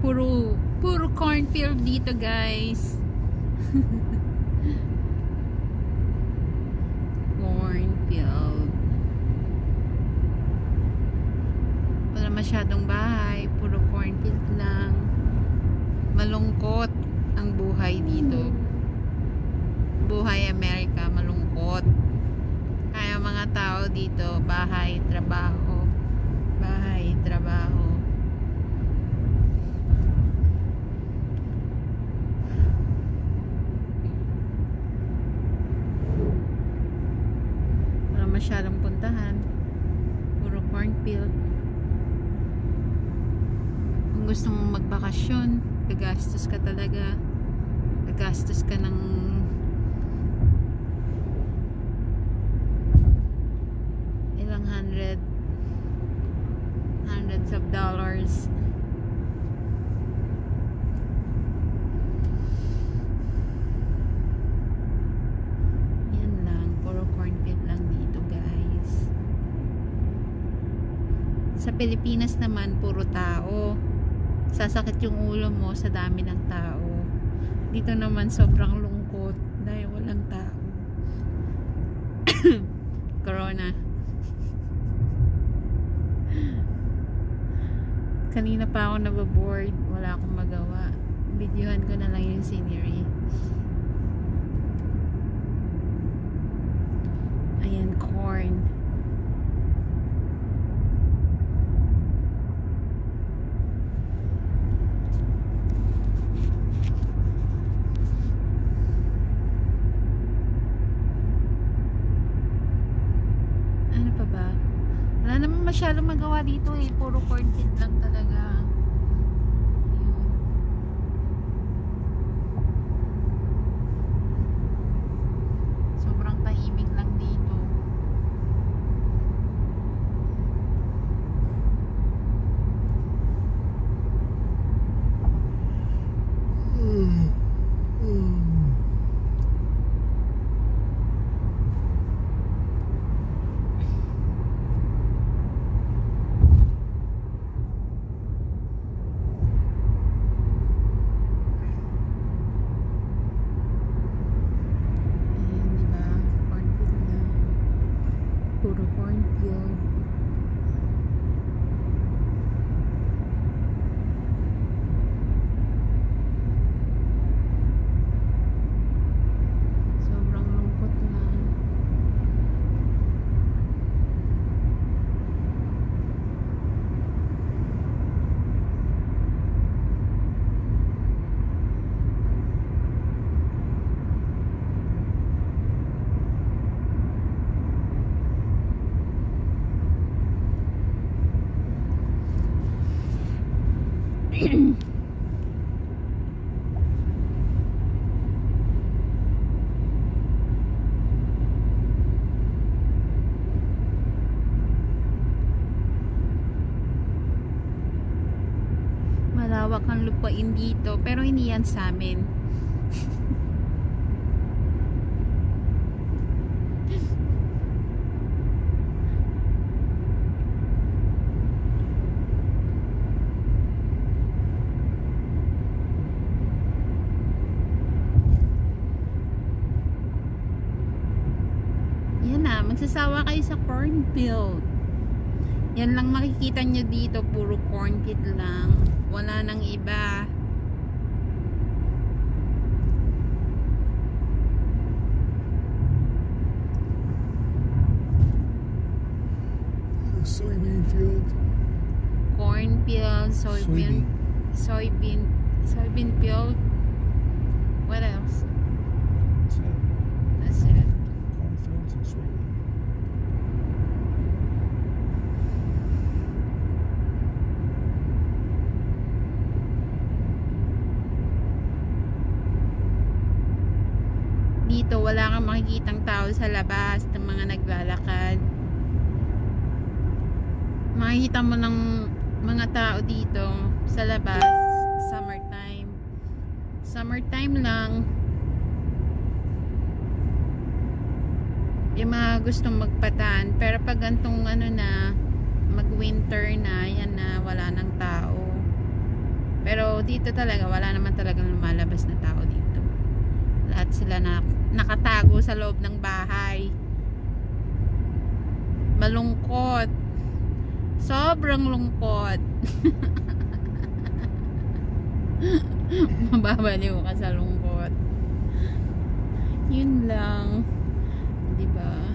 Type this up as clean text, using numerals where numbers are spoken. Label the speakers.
Speaker 1: Puro cornfield dito, guys. Cornfield. Wala masyadong bahay, puro cornfield lang. Malungkot ang buhay dito. Buhay Amerika, malungkot. Kaya mga tao dito, bahay, trabaho. Bahay, trabaho. Wala masyadong puntahan. Puro cornfield. Kung gusto mong magbakasyon, gagastos ka talaga. Gagastos ka ng ilang hundreds of dollars. Yan lang, puro cornfield lang dito, guys. Sa Pilipinas naman, puro tao. Sasakit yung ulo mo sa dami ng tao. Dito naman sobrang lungkot dahil walang tao. Corona. Kanina pa ako nababoard, wala akong magawa. Videohan ko na lang yung scenery. Ayan, corn. Ano pa ba? Wala naman masyadong magawa dito eh. Puro cornfield lang talaga. Ayun. Sobrang tahimik lang dito. Puro cornfield. Sobrang lungkot lang. Malawak ang lupain dito, pero hindi yan sa amin. Yan na, magsasawa kayo sa cornfield. Yan lang makikita nyo dito, puro cornfield lang. Wala nang iba.
Speaker 2: Soybean field.
Speaker 1: Cornfield, soybean field. What else?
Speaker 2: That's it.
Speaker 1: That's it.
Speaker 2: Cornfields and soybean.
Speaker 1: Dito wala kang makikitang tao sa labas ng mga naglalakad. Makikita mo ng mga tao dito sa labas summertime. Summertime lang. Yung mga gustong magpatan, pero pag gantong ano na, mag winter na, yan na, wala nang tao. Pero dito talaga wala naman talagang lumalabas na tao dito. Lahat sila nakatago sa loob ng bahay. Malungkot. Sobrang lungkot. Mababaliw ka sa lungkot. Yun lang. 'Di ba?